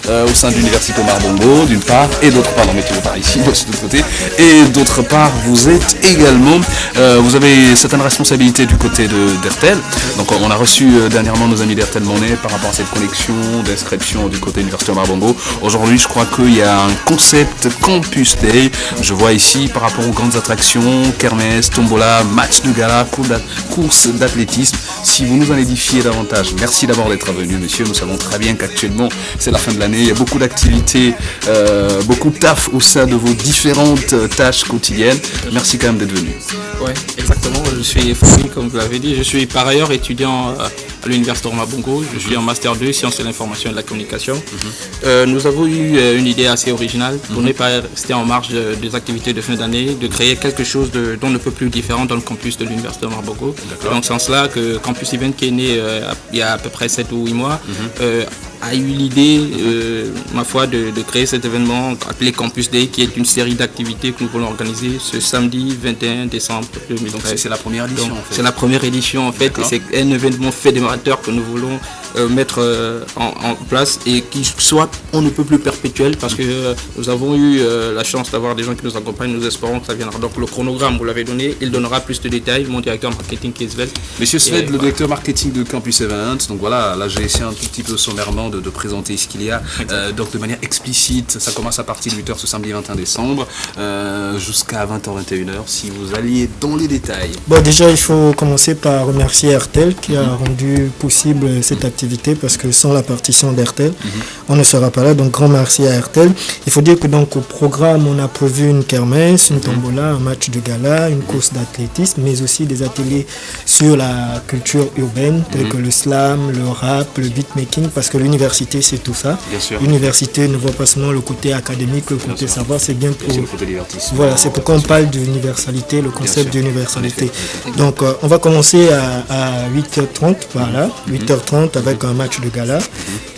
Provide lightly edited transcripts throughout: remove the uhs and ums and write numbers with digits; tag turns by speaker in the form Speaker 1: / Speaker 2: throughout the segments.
Speaker 1: au sein de l'Université Omar Bongo, d'une part, et d'autre part, non, mettez-le par ici, de l'autre côté, et d'autre part, vous êtes également, vous avez certaines responsabilités du côté d'Hertel. Donc on a reçu dernièrement nos amis d'Hertel Monnaie par rapport à cette connexion d'inscription du côté de l'Université Omar Bongo. Aujourd'hui, je crois qu'il y a un concept Campus Day. Je vois ici par rapport aux grandes attractions, kermesse, tombola, match de gala, course d'athlétisme. Si vous nous en édifiez davantage, merci d'abord d'être venu, monsieur. Nous savons très bien qu'actuellement, c'est la fin de l'année. Il y a beaucoup d'activités, beaucoup de taf au sein de vos différentes tâches quotidiennes. Merci quand même d'être venu.
Speaker 2: Oui, exactement. Je suis Fouki, comme vous l'avez dit. Je suis par ailleurs étudiant à l'Université Omar Bongo. Je suis en Master 2, Sciences de l'information et de la communication. Nous avons eu une idée assez originale pour ne pas rester en marge des activités de fin d'année, de créer quelque chose dont ne peut plus différent dans le campus de l'Université Omar Bongo. Dans ce sens-là, que Campus Event, qui est né il y a à peu près 7 ou 8 mois, a eu l'idée, ma foi, de créer cet événement appelé Campus Day, qui est une série d'activités que nous voulons organiser ce samedi 21 décembre 2000. Donc
Speaker 1: c'est la première édition, en fait.
Speaker 2: C'est la première édition, en fait, et c'est un événement fédérateur que nous voulons mettre en place et qui soit on ne peut plus perpétuel, parce que nous avons eu la chance d'avoir des gens qui nous accompagnent. Nous espérons que ça viendra. Donc le chronogramme, vous l'avez donné, il donnera plus de détails. Mon directeur marketing qui est Sved.
Speaker 1: Monsieur Sved, le directeur marketing de Campus Event. Donc voilà, là j'ai essayé un tout petit peu sommairement de présenter ce qu'il y a. Donc de manière explicite, ça commence à partir de 8h ce samedi 21 décembre jusqu'à 20h-21h si vous alliez dans les détails.
Speaker 3: Bon, déjà il faut commencer par remercier Hertel qui a rendu possible cette activité, parce que sans la partition d'Hertel, on ne sera pas là. Donc grand merci à Hertel. Il faut dire que donc au programme, on a prévu une kermesse, une tombola, un match de gala, une course d'athlétisme, mais aussi des ateliers sur la culture urbaine, tels que le slam, le rap, le beatmaking, parce que l'université c'est tout ça. L'université ne voit pas seulement le côté académique, le côté savoir, c'est bien pour... Voilà, c'est pourquoi on parle d'universalité, le concept d'universalité. Donc on va commencer à 8h30, voilà, 8h30 avec un match de gala.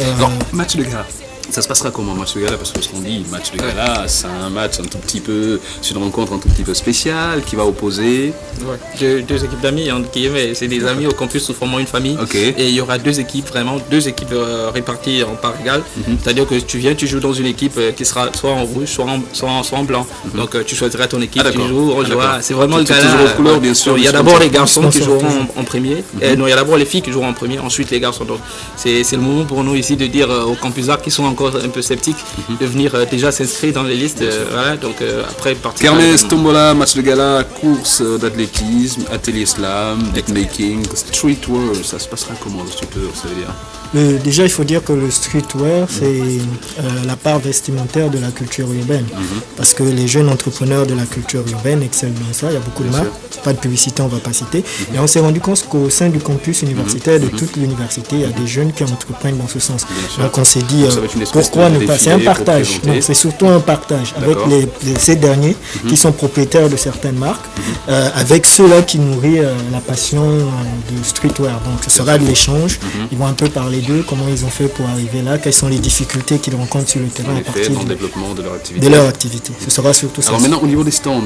Speaker 1: Alors, match de gala. Ça se passera comment, match de gala? Parce que ce qu'on dit, match de gala, c'est un match un tout petit peu, c'est une rencontre un tout petit peu spéciale qui va opposer
Speaker 2: deux équipes d'amis, c'est des amis au campus, nous formons une famille. Et il y aura deux équipes réparties en parts égales. C'est-à-dire que tu viens, tu joues dans une équipe qui sera soit en rouge, soit en blanc. Donc tu choisiras ton équipe, tu joues, on jouera. C'est vraiment le gala.
Speaker 1: Couleur, bien sûr.
Speaker 2: Il y a d'abord les garçons qui joueront en premier. Non, il y a d'abord les filles qui joueront en premier, ensuite les garçons. Donc c'est le moment pour nous ici de dire aux campusards qui sont encore un peu sceptiques de venir déjà s'inscrire dans les listes. Voilà, donc après partir.
Speaker 1: Kermesse, tombola, match de gala, course d'athlétisme, atelier slam, beatmaking, streetwear. Ça se passera comment le streetwear, ça veut dire?
Speaker 3: Déjà, il faut dire que le streetwear, c'est la part vestimentaire de la culture urbaine. Parce que les jeunes entrepreneurs de la culture urbaine excellent dans ça. Il y a beaucoup de marques. Pas de publicité, on ne va pas citer. Et on s'est rendu compte qu'au sein du campus universitaire, de toute l'université, il y a des jeunes qui entreprennent dans ce sens. Donc on s'est dit, pourquoi ne pas? C'est un partage. Donc c'est surtout un partage avec ces derniers qui sont propriétaires de certaines marques, avec ceux-là qui nourrissent la passion de streetwear. Donc ce sera de l'échange. Ils vont un peu parler d'eux, comment ils ont fait pour arriver là, quelles sont les difficultés qu'ils rencontrent sur le terrain à partir
Speaker 1: dans le développement de leur activité.
Speaker 3: Ce sera surtout ça.
Speaker 1: Alors maintenant, au niveau des stands,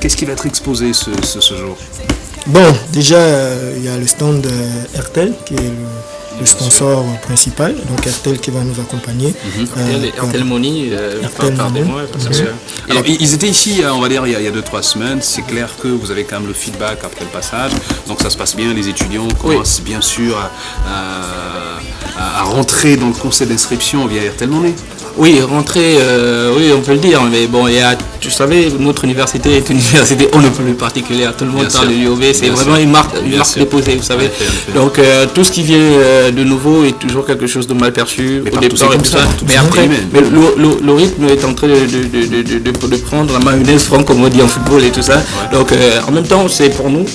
Speaker 1: qu'est-ce qui va être exposé ce jour?
Speaker 3: Bon, déjà, il y a le stand Hertel qui est le sponsor principal, donc Hertel qui va nous accompagner.
Speaker 2: Hertel Money, pardonnez-moi.
Speaker 1: Alors ils étaient ici, on va dire, il y a 2-3 semaines. C'est clair que vous avez quand même le feedback après le passage, donc ça se passe bien. Les étudiants commencent bien sûr à rentrer dans le conseil d'inscription via Hertel Money.
Speaker 2: Oui, rentrer, oui, on peut le dire, mais bon, tu savais, notre université est une université on ne peut plus particulière, tout le monde parle de l'UOB, c'est vraiment une marque déposée, vous savez. Donc tout ce qui vient de nouveau est toujours quelque chose de mal perçu au départ et tout ça. Mais après, le rythme est en train de prendre la mayonnaise comme on dit en football et tout ça. Donc en même temps, c'est pour nous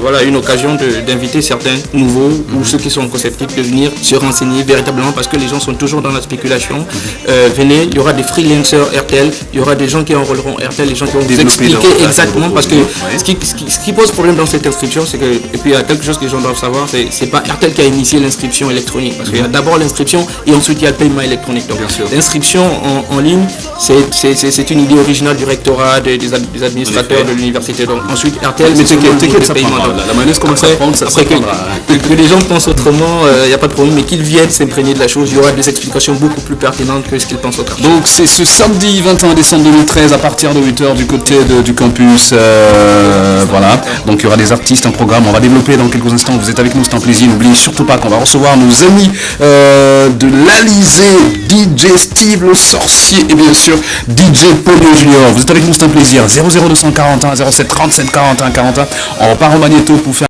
Speaker 2: voilà, une occasion d'inviter certains nouveaux ou ceux qui sont sceptiques de venir se renseigner véritablement, parce que les gens sont toujours dans la spéculation. Venez, il y aura des freelancers RTL, il y aura des gens qui enrôleront RTL, les gens qui vont vous expliquer exactement, parce que ce qui pose problème dans cette inscription, c'est que, et puis il y a quelque chose que les gens doivent savoir, c'est pas RTL qui a initié l'inscription électronique, parce qu'il y a d'abord l'inscription et ensuite il y a le paiement électronique. Donc l'inscription en ligne, c'est une idée originale du rectorat, des administrateurs de l'université. Donc ensuite RTL,
Speaker 1: mais t'inquiète, ça prendra. La mayonnaise commence à prendre, ça prendra.
Speaker 2: Que les gens pensent autrement, il n'y a pas de problème, mais qu'ils viennent s'imprégner de la chose, il y aura des explications beaucoup plus pertinentes que ce qu'ils pensent au quartier.
Speaker 1: Donc c'est ce samedi 21 décembre 2013 à partir de 8h du côté du campus. Voilà, donc il y aura des artistes, un programme, on va développer dans quelques instants. Vous êtes avec nous, c'est un plaisir. N'oubliez surtout pas qu'on va recevoir nos amis de l'Alizé, DJ Steve le Sorcier et bien sûr DJ Polio Junior. Vous êtes avec nous, c'est un plaisir. 00241 07 37 41 41. On repart au magnéto pour faire